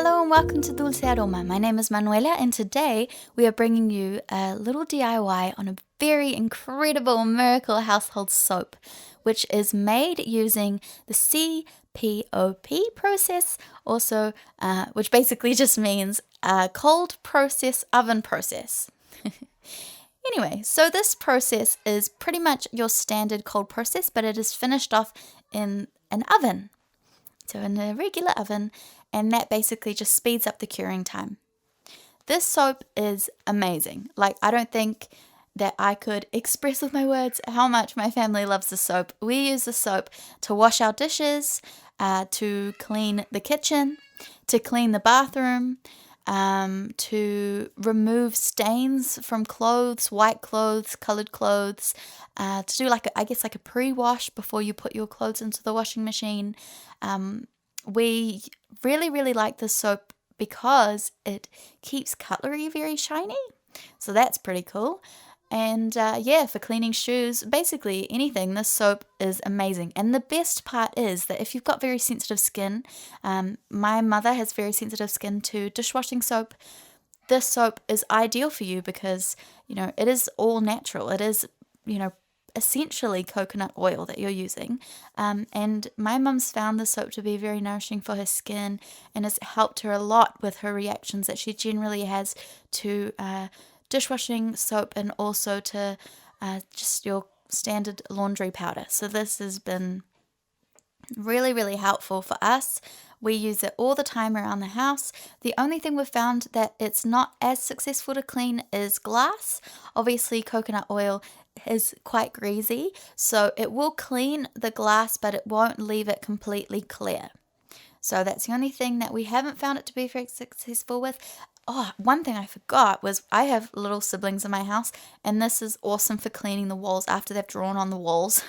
Hello and welcome to Dulce Aroma. My name is Manuela and today we are bringing you a little DIY on a very incredible miracle household soap, which is made using the CPOP process, also which basically just means cold process oven process. Anyway, so this process is pretty much your standard cold process, but it is finished off in an oven. So in a regular oven, and that basically just speeds up the curing time. This soap is amazing. Like, I don't think that I could express with my words how much my family loves the soap. We use the soap to wash our dishes, to clean the kitchen, to clean the bathroom, to remove stains from clothes, white clothes, colored clothes, to do like a pre-wash before you put your clothes into the washing machine. We really like this soap because it keeps cutlery very shiny, so that's pretty cool. And for cleaning shoes, basically anything, this soap is amazing. And the best part is that if you've got very sensitive skin, my mother has very sensitive skin to dishwashing soap, this soap is ideal for you because, it is all natural. It is, essentially coconut oil that you're using. And my mum's found the soap to be very nourishing for her skin and has helped her a lot with her reactions that she generally has to dishwashing soap and also to just your standard laundry powder. So this has been really helpful for us. We use it all the time around the house. The only thing we've found that it's not as successful to clean is glass. Obviously, coconut oil is quite greasy, so it will clean the glass, but it won't leave it completely clear. So that's the only thing that we haven't found it to be very successful with. Oh, one thing I forgot was I have little siblings in my house, and this is awesome for cleaning the walls after they've drawn on the walls.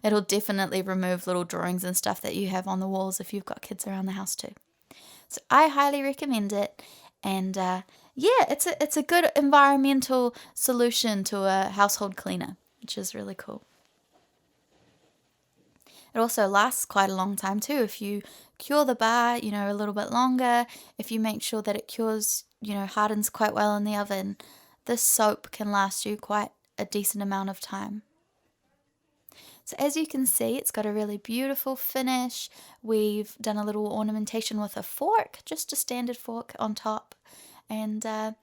It'll definitely remove little drawings and stuff that you have on the walls if you've got kids around the house too. So I highly recommend it, and it's a good environmental solution to a household cleaner, which is really cool. It also lasts quite a long time too. If you cure the bar, a little bit longer, if you make sure that it cures, hardens quite well in the oven, this soap can last you quite a decent amount of time. So as you can see, it's got a really beautiful finish. We've done a little ornamentation with a fork, just a standard fork on top. And I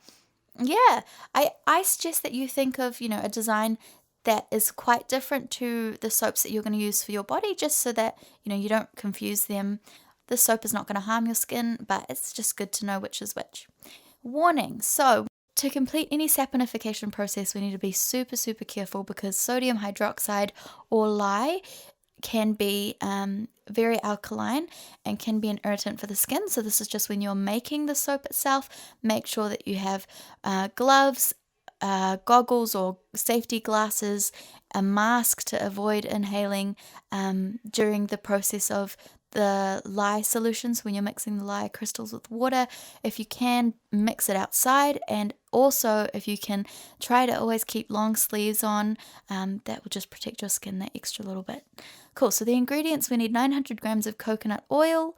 suggest that you think of, a design that is quite different to the soaps that you're going to use for your body, just so that, you don't confuse them. This soap is not going to harm your skin, but it's just good to know which is which. Warning, so to complete any saponification process, we need to be super careful because sodium hydroxide or lye can be very alkaline and can be an irritant for the skin. So this is just when you're making the soap itself. Make sure that you have gloves, goggles or safety glasses, a mask to avoid inhaling during the process of the lye solutions when you're mixing the lye crystals with water. If you can, mix it outside, and also if you can, try to always keep long sleeves on. That will just protect your skin that extra little bit. Cool, so the ingredients: we need 900 grams of coconut oil,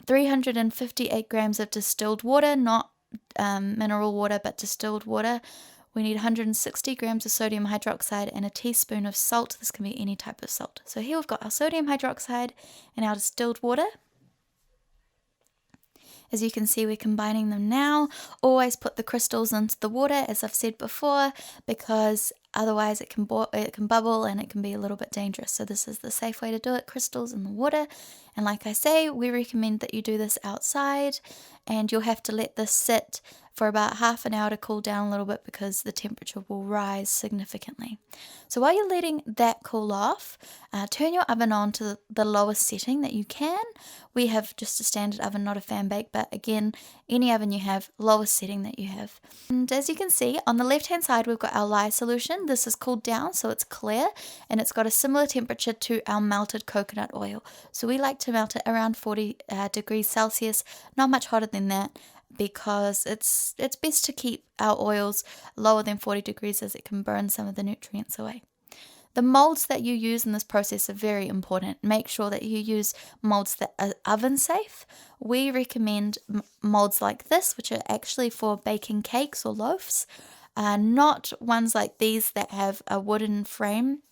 358 grams of distilled water, not mineral water but distilled water. We need 160 grams of sodium hydroxide and a teaspoon of salt. This can be any type of salt. So here we've got our sodium hydroxide and our distilled water. As you can see, we're combining them now. Always put the crystals into the water, as I've said before, because otherwise it can bubble and it can be a little bit dangerous. So this is the safe way to do it, crystals in the water. And like I say, we recommend that you do this outside, and you'll have to let this sit for about half an hour to cool down a little bit because the temperature will rise significantly. So while you're letting that cool off, turn your oven on to the lowest setting that you can. We have just a standard oven, not a fan bake, but again, any oven you have, lowest setting that you have. And as you can see, on the left hand side, we've got our lye solution. This is cooled down, so it's clear, and it's got a similar temperature to our melted coconut oil. So we like to melt it around 40 degrees Celsius, not much hotter than that, because it's best to keep our oils lower than 40 degrees as it can burn some of the nutrients away. The molds that you use in this process are very important. Make sure that you use molds that are oven safe. We recommend molds like this, which are actually for baking cakes or loaves, not ones like these that have a wooden frame.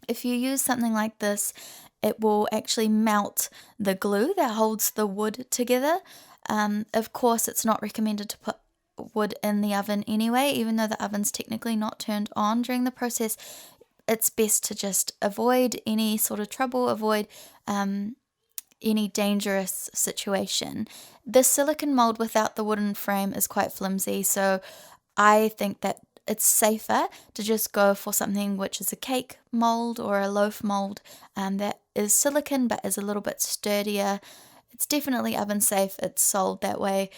If you use something like this, it will actually melt the glue that holds the wood together. Of course, it's not recommended to put wood in the oven anyway, even though the oven's technically not turned on during the process. It's best to just avoid any sort of trouble, avoid any dangerous situation. The silicone mold without the wooden frame is quite flimsy, so I think that it's safer to just go for something which is a cake mold or a loaf mold that is silicone but is a little bit sturdier. It's definitely oven safe. It's sold that way.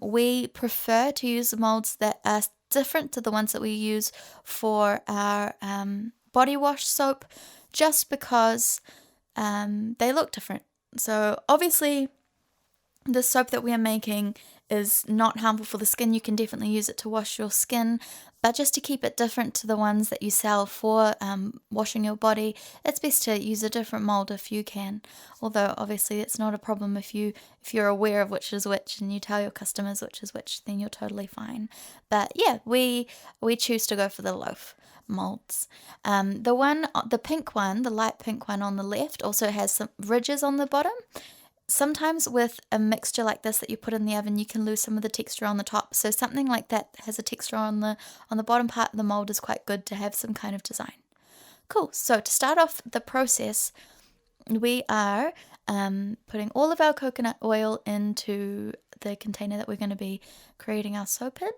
We prefer to use molds that are different to the ones that we use for our body wash soap, just because they look different. So obviously the soap that we are making is not harmful for the skin. You can definitely use it to wash your skin, but just to keep it different to the ones that you sell for washing your body, it's best to use a different mold if you can. Although obviously it's not a problem if you're aware of which is which and you tell your customers which is which, then you're totally fine. But yeah, we choose to go for the loaf molds. The pink one, the light pink one on the left, also has some ridges on the bottom. Sometimes with a mixture like this that you put in the oven, you can lose some of the texture on the top. So something like that has a texture on the bottom part of the mold is quite good to have some kind of design. Cool. So to start off the process, we are putting all of our coconut oil into the container that we're going to be creating our soap in.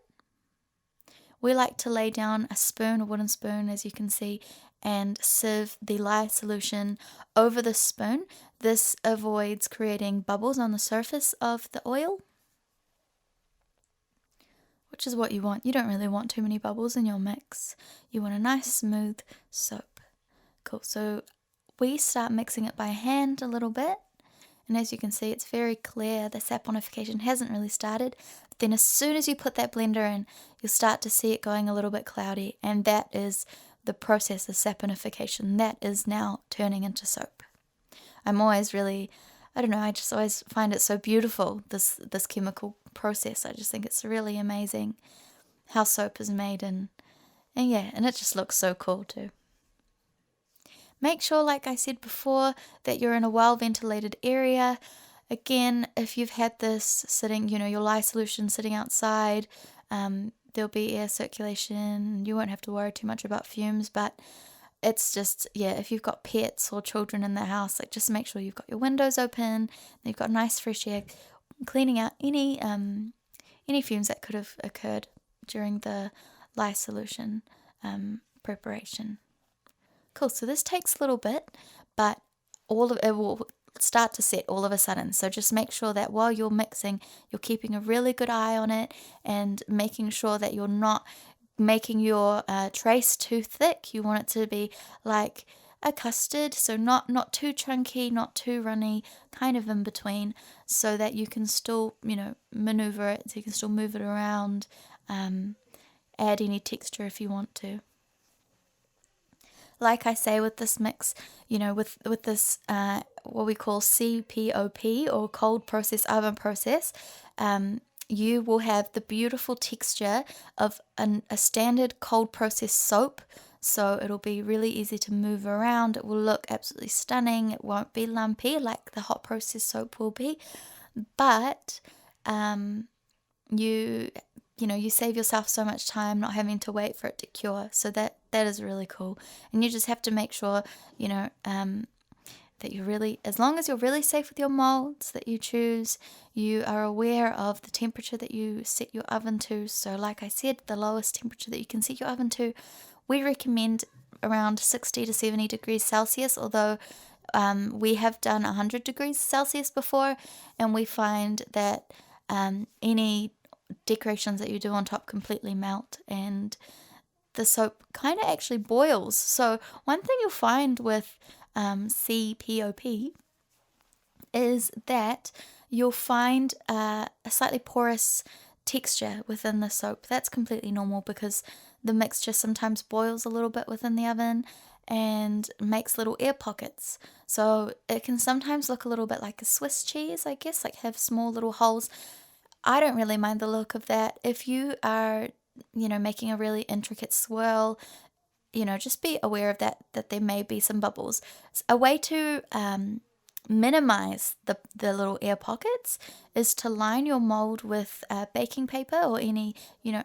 We like to lay down a spoon, a wooden spoon, as you can see, and sieve the lye solution over the spoon. This avoids creating bubbles on the surface of the oil, which is what you want. You don't really want too many bubbles in your mix. You want a nice smooth soap. Cool, so we start mixing it by hand a little bit, and as you can see, it's very clear. The saponification hasn't really started. Then as soon as you put that blender in, you'll start to see it going a little bit cloudy, and that is the process of saponification. That is now turning into soap. I'm always really, I don't know, I just always find it so beautiful, this chemical process. I just think it's really amazing how soap is made, and it just looks so cool too. Make sure, like I said before, that you're in a well-ventilated area. Again, if you've had this sitting, your lye solution sitting outside, there'll be air circulation. You won't have to worry too much about fumes, but it's just, if you've got pets or children in the house, like just make sure you've got your windows open, you've got nice fresh air, cleaning out any fumes that could have occurred during the lye solution preparation. Cool, so this takes a little bit, but all of it will start to set all of a sudden. So just make sure that while you're mixing, you're keeping a really good eye on it and making sure that you're not making your trace too thick. You want it to be like a custard, so not too chunky, not too runny, kind of in between, so that you can still, maneuver it, so you can still move it around, add any texture if you want to. Like I say with this mix, with this what we call CPOP or cold process oven process, you will have the beautiful texture of a standard cold process soap. So it'll be really easy to move around. It will look absolutely stunning. It won't be lumpy like the hot process soap will be, but you save yourself so much time not having to wait for it to cure. So that is really cool. And you just have to make sure, that you're really, as long as you're really safe with your molds that you choose, you are aware of the temperature that you set your oven to. So like I said, the lowest temperature that you can set your oven to, we recommend around 60 to 70 degrees Celsius, although we have done 100 degrees Celsius before, and we find that any decorations that you do on top completely melt and the soap kind of actually boils. So one thing you'll find with CPOP is that you'll find a slightly porous texture within the soap. That's completely normal because the mixture sometimes boils a little bit within the oven and makes little air pockets. So it can sometimes look a little bit like a Swiss cheese, I guess, like have small little holes. I don't really mind the look of that. If you are, making a really intricate swirl, just be aware of that there may be some bubbles. A way to minimize the little air pockets is to line your mold with baking paper or any,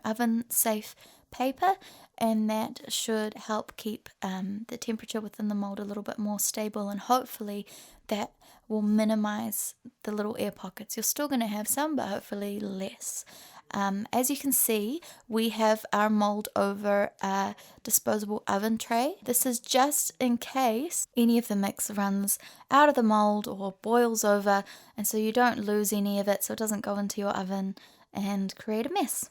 oven safe paper, and that should help keep the temperature within the mold a little bit more stable, and hopefully that will minimize the little air pockets. You're still going to have some, but hopefully less. As you can see, we have our mold over a disposable oven tray. This is just in case any of the mix runs out of the mold or boils over, and so you don't lose any of it, so it doesn't go into your oven and create a mess.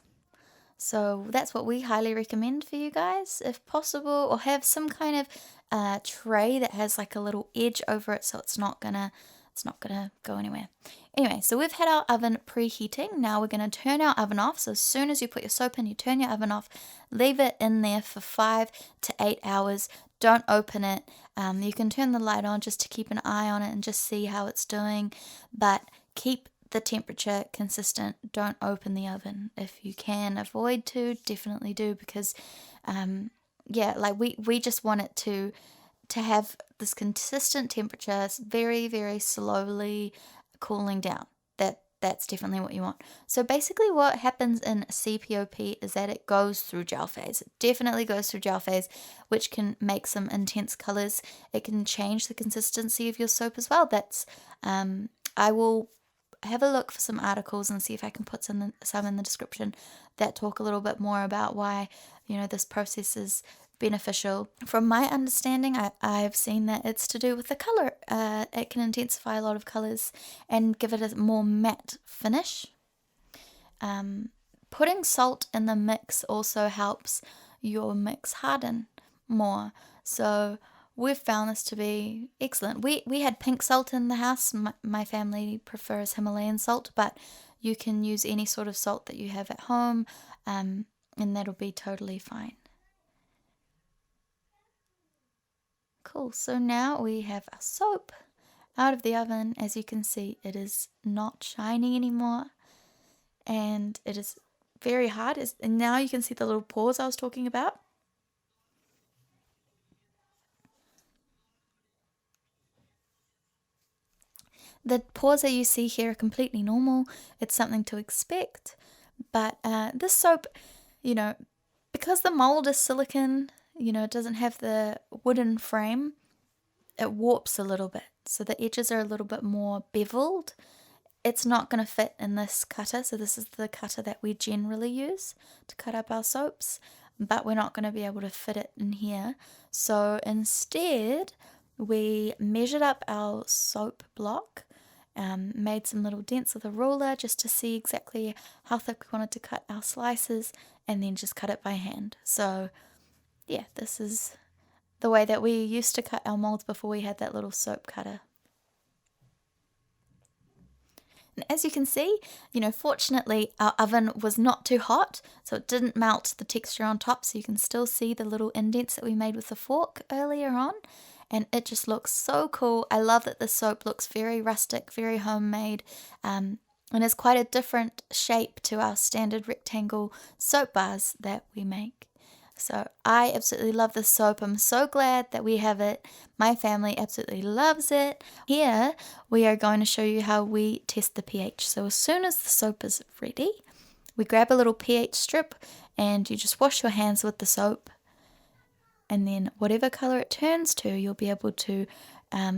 So that's what we highly recommend for you guys, if possible, or have some kind of tray that has like a little edge over it, so it's not gonna go anywhere. Anyway, so we've had our oven preheating. Now we're going to turn our oven off. So as soon as you put your soap in, you turn your oven off, leave it in there for 5 to 8 hours. Don't open it. You can turn the light on just to keep an eye on it and just see how it's doing, but keep the temperature consistent. Don't open the oven. If you can avoid to, definitely do, because we just want it to have this consistent temperature, very, very slowly cooling down. That's definitely what you want. So basically what happens in CPOP is that it goes through gel phase. It definitely goes through gel phase, which can make some intense colors. It can change the consistency of your soap as well. I will have a look for some articles and see if I can put some in the description that talk a little bit more about why, this process is beneficial. From my understanding, I've seen that it's to do with the color. It can intensify a lot of colors and give it a more matte finish. Putting salt in the mix also helps your mix harden more. So we've found this to be excellent. We had pink salt in the house. My family prefers Himalayan salt, but you can use any sort of salt that you have at home, and that'll be totally fine. Cool, so now we have our soap out of the oven. As you can see, it is not shiny anymore, and it is very hard. And now you can see the little pores I was talking about. The pores that you see here are completely normal. It's something to expect. But this soap, because the mold is silicone, it doesn't have the wooden frame, it warps a little bit. So the edges are a little bit more beveled. It's not going to fit in this cutter. So this is the cutter that we generally use to cut up our soaps, but we're not going to be able to fit it in here. So instead, we measured up our soap block, made some little dents with a ruler just to see exactly how thick we wanted to cut our slices, and then just cut it by hand. So yeah, this is the way that we used to cut our molds before we had that little soap cutter. And as you can see, fortunately our oven was not too hot, so it didn't melt the texture on top, so you can still see the little indents that we made with the fork earlier on. And it just looks so cool. I love that the soap looks very rustic, very homemade, and it's quite a different shape to our standard rectangle soap bars that we make. So I absolutely love this soap. I'm so glad that we have it. My family absolutely loves it. Here we are going to show you how we test the pH. So as soon as the soap is ready, we grab a little pH strip and you just wash your hands with the soap. And then whatever color it turns to, you'll be able to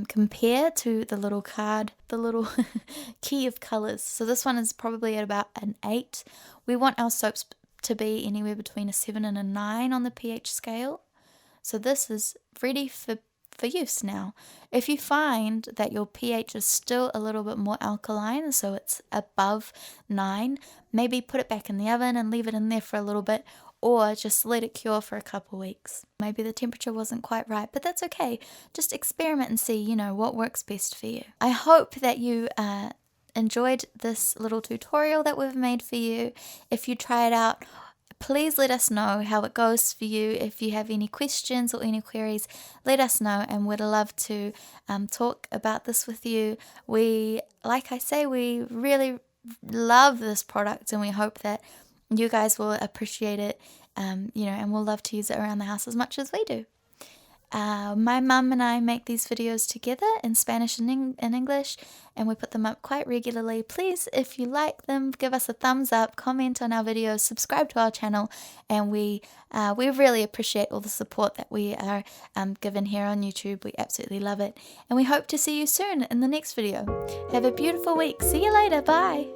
compare to the little card, the little key of colors. So this one is probably at about an 8. We want our soaps to be anywhere between a 7 and a 9 on the pH scale. So this is ready for use now. If you find that your pH is still a little bit more alkaline, so it's above 9, maybe put it back in the oven and leave it in there for a little bit, or just let it cure for a couple weeks. Maybe the temperature wasn't quite right, but that's okay. Just experiment and see, what works best for you. I hope that you enjoyed this little tutorial that we've made for you. If you try it out, please let us know how it goes for you. If you have any questions or any queries, let us know, and we'd love to talk about this with you. Like I say, we really love this product, and we hope that you guys will appreciate it, and we'll love to use it around the house as much as we do. My mum and I make these videos together in Spanish and in English, and we put them up quite regularly. Please, if you like them, give us a thumbs up, comment on our videos, subscribe to our channel, and we really appreciate all the support that we are given here on YouTube. We absolutely love it, and we hope to see you soon in the next video. Have a beautiful week. See you later. Bye.